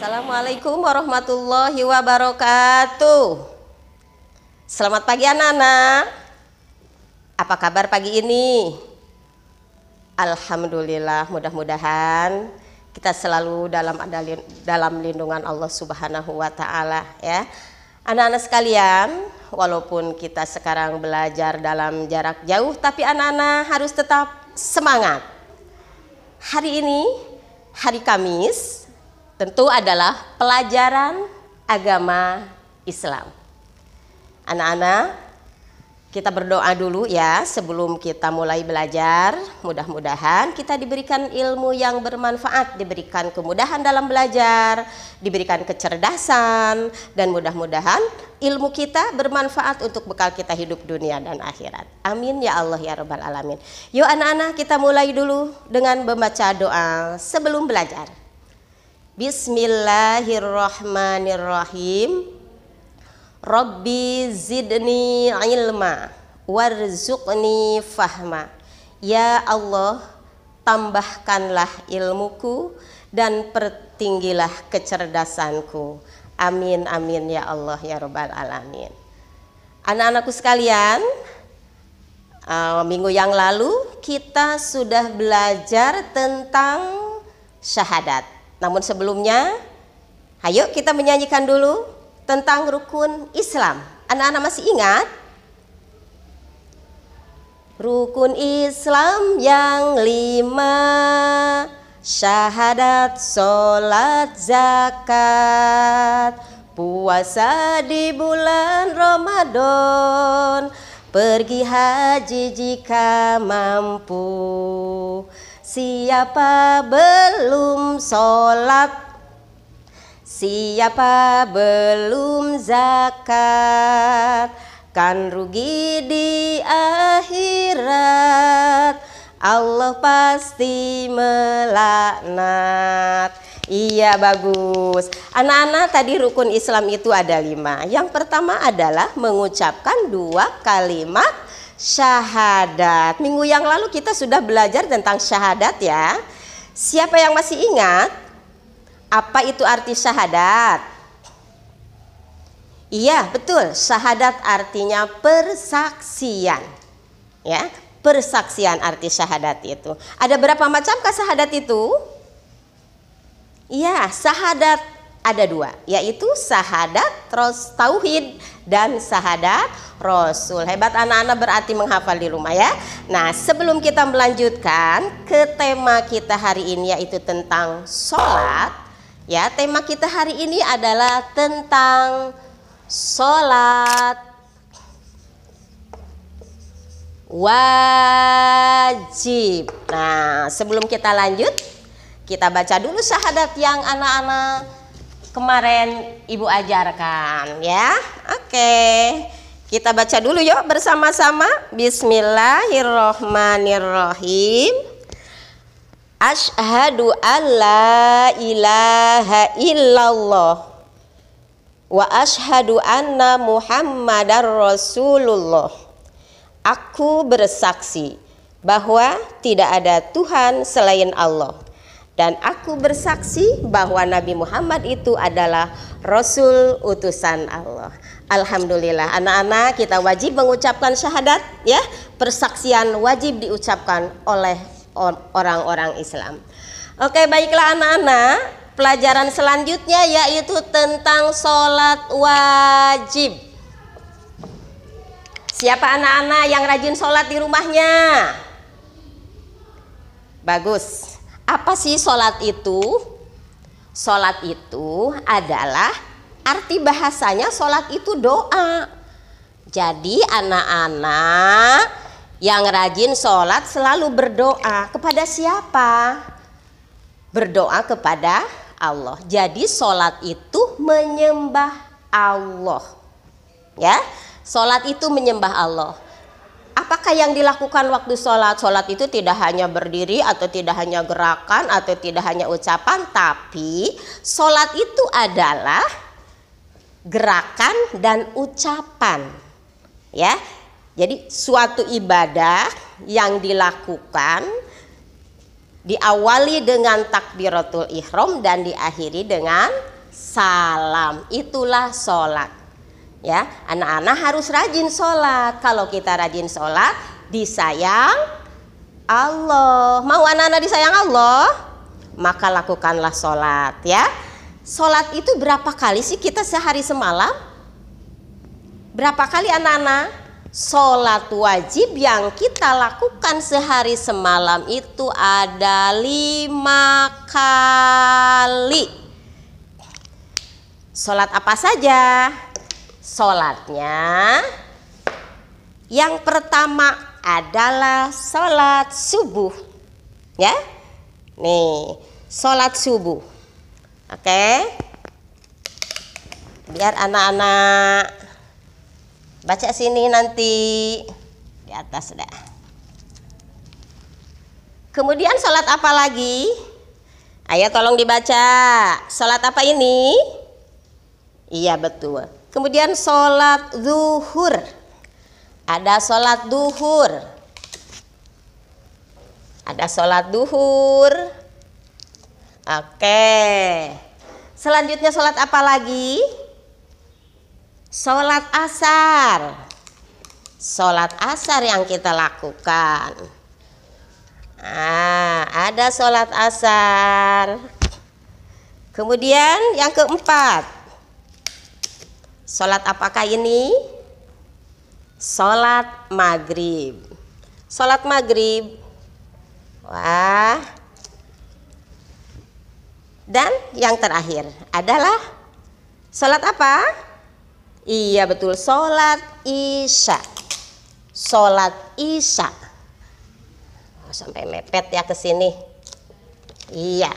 Assalamualaikum warahmatullahi wabarakatuh. Selamat pagi anak-anak. Apa kabar pagi ini? Alhamdulillah, mudah-mudahan kita selalu dalam lindungan Allah Subhanahu wa taala ya. Anak-anak sekalian, walaupun kita sekarang belajar dalam jarak jauh, tapi anak-anak harus tetap semangat. Hari ini hari Kamis tentu adalah pelajaran agama Islam. Anak-anak, kita berdoa dulu ya sebelum kita mulai belajar. Mudah-mudahan kita diberikan ilmu yang bermanfaat, diberikan kemudahan dalam belajar, diberikan kecerdasan, dan mudah-mudahan ilmu kita bermanfaat untuk bekal kita hidup dunia dan akhirat. Amin ya Allah ya Rabbal Alamin. Yuk anak-anak, kita mulai dulu dengan membaca doa sebelum belajar. Bismillahirrahmanirrahim. Rabbi zidni ilma warzuqni fahma. Ya Allah, tambahkanlah ilmuku dan pertinggilah kecerdasanku. Amin amin ya Allah ya Rabbal Alamin. Anak-anakku sekalian, minggu yang lalu kita sudah belajar tentang syahadat. Namun sebelumnya, ayo kita menyanyikan dulu tentang rukun Islam. Anak-anak masih ingat? Rukun Islam yang 5, syahadat, sholat, zakat, puasa di bulan Ramadan, pergi haji jika mampu. Siapa belum sholat, siapa belum zakat, kan rugi di akhirat, Allah pasti melaknat. Iya, bagus. Anak-anak, tadi rukun Islam itu ada 5. Yang pertama adalah mengucapkan 2 kalimat syahadat. Minggu yang lalu kita sudah belajar tentang syahadat ya. Siapa yang masih ingat? Apa itu arti syahadat? Iya, betul. Syahadat artinya persaksian. Ya, persaksian arti syahadat itu. Ada berapa macamkah syahadat itu? Iya, syahadat ada 2, yaitu syahadat tauhid dan syahadat rasul. Hebat anak-anak, berarti menghafal di rumah ya. Nah, sebelum kita melanjutkan ke tema kita hari ini, yaitu tentang sholat. Ya, tema kita hari ini adalah tentang sholat wajib. Nah, sebelum kita lanjut, kita baca dulu syahadat yang anak-anak kemarin ibu ajarkan ya. Oke, kita baca dulu yuk bersama-sama. Bismillahirrohmanirrohim. Asyhadu an la ilaha illallah wa asyhadu anna Muhammadar Rasulullah. Aku bersaksi bahwa tidak ada Tuhan selain Allah, dan aku bersaksi bahwa Nabi Muhammad itu adalah Rasul utusan Allah. Alhamdulillah, anak-anak, kita wajib mengucapkan syahadat ya. Persaksian wajib diucapkan oleh orang-orang Islam. Oke, baiklah anak-anak, pelajaran selanjutnya yaitu tentang sholat wajib. Siapa anak-anak yang rajin sholat di rumahnya? Bagus. Apa sih sholat itu? Sholat itu adalah, arti bahasanya sholat itu doa. Jadi anak-anak yang rajin sholat selalu berdoa. Kepada siapa? Berdoa kepada Allah. Jadi sholat itu menyembah Allah. Ya, sholat itu menyembah Allah. Apakah yang dilakukan waktu sholat? Sholat itu tidak hanya berdiri, atau tidak hanya gerakan, atau tidak hanya ucapan, tapi sholat itu adalah gerakan dan ucapan. Ya, jadi suatu ibadah yang dilakukan diawali dengan takbiratul ihram dan diakhiri dengan salam. Itulah sholat. Ya, anak-anak harus rajin sholat. Kalau kita rajin sholat, disayang Allah. Mau anak-anak disayang Allah? Maka lakukanlah sholat ya. Sholat itu berapa kali sih kita sehari semalam? Berapa kali anak-anak? Sholat wajib yang kita lakukan sehari semalam itu ada 5 kali. Sholat apa saja? Sholatnya yang pertama adalah sholat subuh. Ya, nih sholat subuh. Oke, biar anak-anak baca sini nanti di atas dah. Kemudian sholat apa lagi? Ayo tolong dibaca. Sholat apa ini? Iya betul. Kemudian sholat zuhur. Ada sholat duhur. Ada sholat duhur. Oke. Selanjutnya sholat apa lagi? Sholat asar. Sholat asar yang kita lakukan. Ada sholat asar. Kemudian yang keempat, sholat apakah ini? Sholat maghrib. Sholat maghrib. Wah. Dan yang terakhir adalah sholat apa? Iya betul, sholat isya. Sholat isya. Sampai mepet ya ke sini. Iya.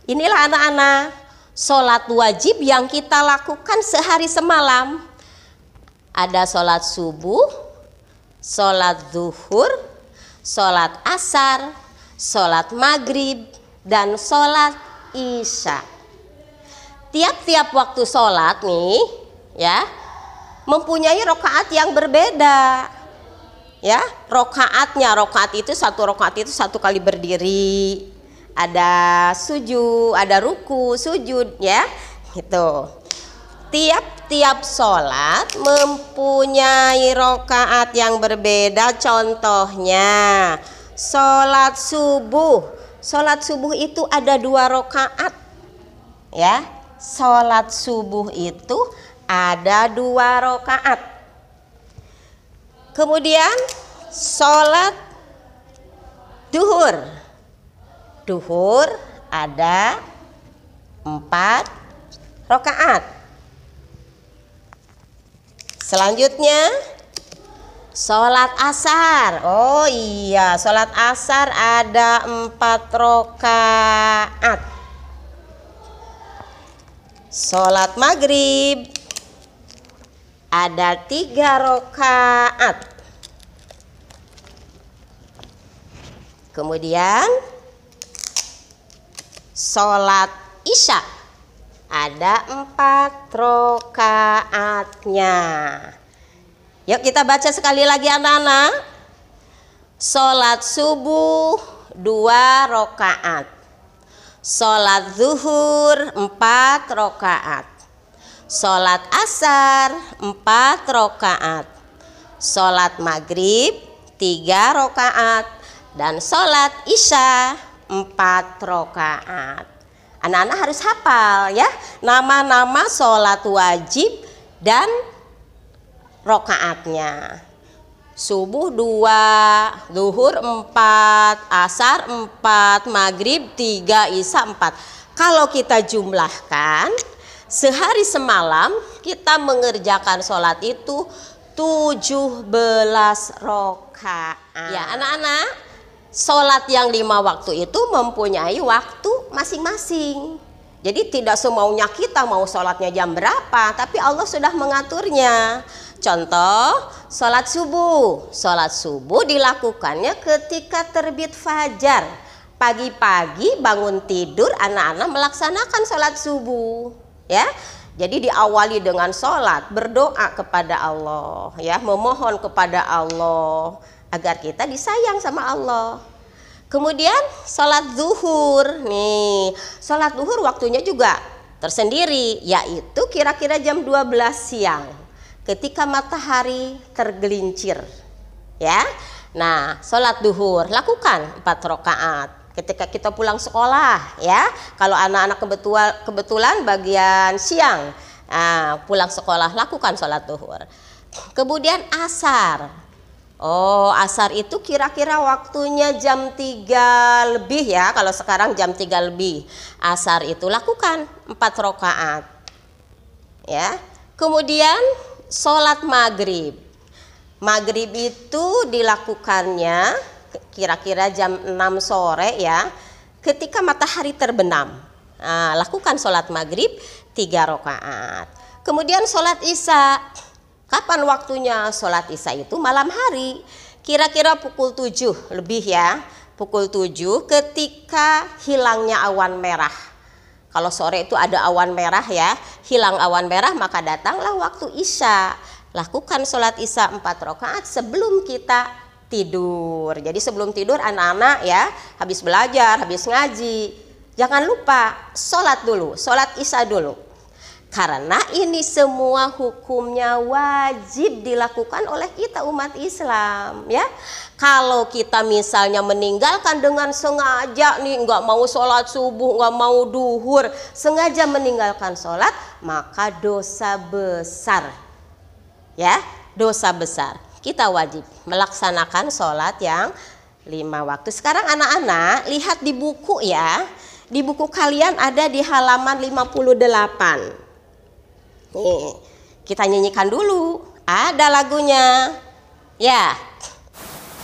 Inilah anak-anak, sholat wajib yang kita lakukan sehari semalam. Ada sholat subuh, sholat zuhur, sholat asar, sholat maghrib, dan sholat isya. Tiap-tiap waktu sholat nih, ya, mempunyai rokaat yang berbeda. Ya, rokaat itu satu kali berdiri, ada sujud, ada ruku, sujud, ya, gitu. Tiap-tiap sholat mempunyai rokaat yang berbeda. Contohnya, sholat subuh. Sholat subuh itu ada 2 rokaat, ya. Sholat subuh itu ada 2 rokaat. Kemudian sholat duhur. Duhur ada 4 rokaat. Selanjutnya sholat asar. Oh iya, sholat asar ada 4 rokaat. Sholat maghrib ada 3 rokaat. Kemudian sholat isya ada 4 rokaatnya. Yuk kita baca sekali lagi anak-anak. Sholat subuh 2 rokaat. Sholat zuhur 4 rokaat. Sholat asar 4 rokaat. Sholat maghrib 3 rokaat. Dan sholat isya 4 rokaat. Anak-anak harus hafal ya nama-nama sholat wajib dan rokaatnya. Subuh 2, zuhur 4, asar 4, maghrib 3, isya 4. Kalau kita jumlahkan, sehari semalam kita mengerjakan sholat itu 17 rokaat. Ya anak-anak, sholat yang 5 waktu itu mempunyai waktu masing-masing. Jadi tidak semaunya kita mau sholatnya jam berapa, tapi Allah sudah mengaturnya. Contoh, sholat subuh. Sholat subuh dilakukannya ketika terbit fajar. Pagi-pagi bangun tidur, anak-anak melaksanakan sholat subuh. Ya, jadi diawali dengan sholat, berdoa kepada Allah, ya, memohon kepada Allah agar kita disayang sama Allah. Kemudian sholat zuhur, nih, sholat zuhur waktunya juga tersendiri, yaitu kira-kira jam 12 siang ketika matahari tergelincir, ya. Nah, sholat duhur lakukan 4 rakaat ketika kita pulang sekolah, ya. Kalau anak-anak kebetulan bagian siang, pulang sekolah lakukan sholat duhur. Kemudian asar. Oh, asar itu kira-kira waktunya jam 3 lebih, ya. Kalau sekarang jam 3 lebih. Asar itu lakukan 4 rakaat, ya. Kemudian sholat maghrib. Maghrib itu dilakukannya kira-kira jam 6 sore, ya, ketika matahari terbenam. Lakukan sholat maghrib 3 rakaat. Kemudian sholat isya. Kapan waktunya? Sholat isya itu malam hari, kira-kira pukul 7 lebih, ya. Pukul 7 ketika hilangnya awan merah. Kalau sore itu ada awan merah, ya, hilang awan merah maka datanglah waktu isya. Lakukan sholat isya 4 rakaat sebelum kita tidur. Jadi sebelum tidur anak-anak, ya, habis belajar, habis ngaji, jangan lupa sholat dulu, sholat isya dulu. Karena ini semua hukumnya wajib dilakukan oleh kita umat Islam, ya. Kalau kita misalnya meninggalkan dengan sengaja nih, nggak mau sholat subuh, nggak mau duhur, sengaja meninggalkan sholat, maka dosa besar, ya, dosa besar. Kita wajib melaksanakan sholat yang 5 waktu. Sekarang anak-anak lihat di buku, ya. Di buku kalian ada di halaman 58. Nih, kita nyanyikan dulu. Ada lagunya, ya.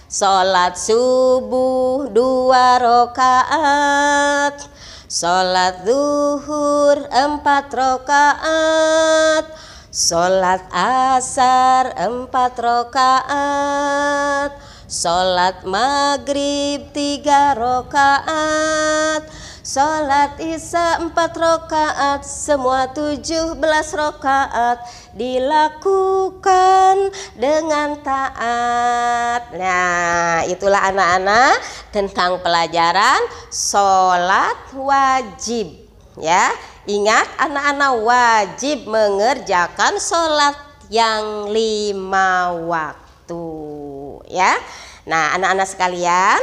Sholat subuh 2 rakaat, sholat zuhur 4 rakaat, sholat asar 4 rakaat, sholat maghrib 3 rakaat, sholat isya 4 rakaat, semua 17 rakaat dilakukan dengan taat. Nah, itulah anak-anak tentang pelajaran sholat wajib, ya. Ingat, anak-anak wajib mengerjakan sholat yang 5 waktu, ya. Nah, anak-anak sekalian,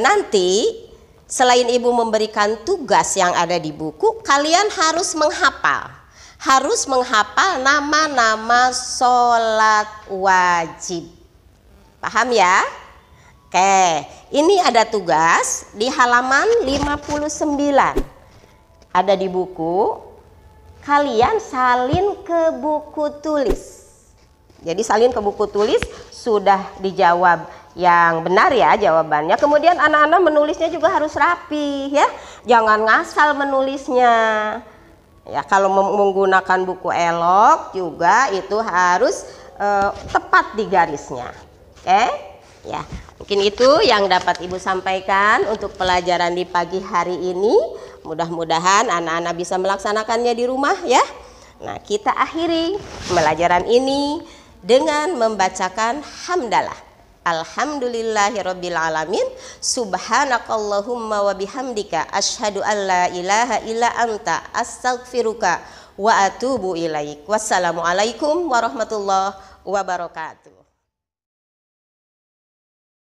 nanti selain ibu memberikan tugas yang ada di buku, kalian harus menghafal nama-nama sholat wajib. Paham, ya? Oke, ini ada tugas di halaman 59. Ada di buku, kalian salin ke buku tulis. Jadi salin ke buku tulis, sudah dijawab yang benar, ya, jawabannya. Kemudian anak-anak menulisnya juga harus rapi, ya. Jangan ngasal menulisnya. Ya, kalau menggunakan buku elok juga itu harus tepat di garisnya. Oke? Ya, mungkin itu yang dapat Ibu sampaikan untuk pelajaran di pagi hari ini. Mudah-mudahan anak-anak bisa melaksanakannya di rumah, ya. Nah, kita akhiri pelajaran ini dengan membacakan hamdalah. Alhamdulillahirabbil alamin. Subhanakallahumma wa bihamdika asyhadu an la ilaha illa anta astaghfiruka wa atubu ilaik. Wassalamualaikum warahmatullahi wabarakatuh.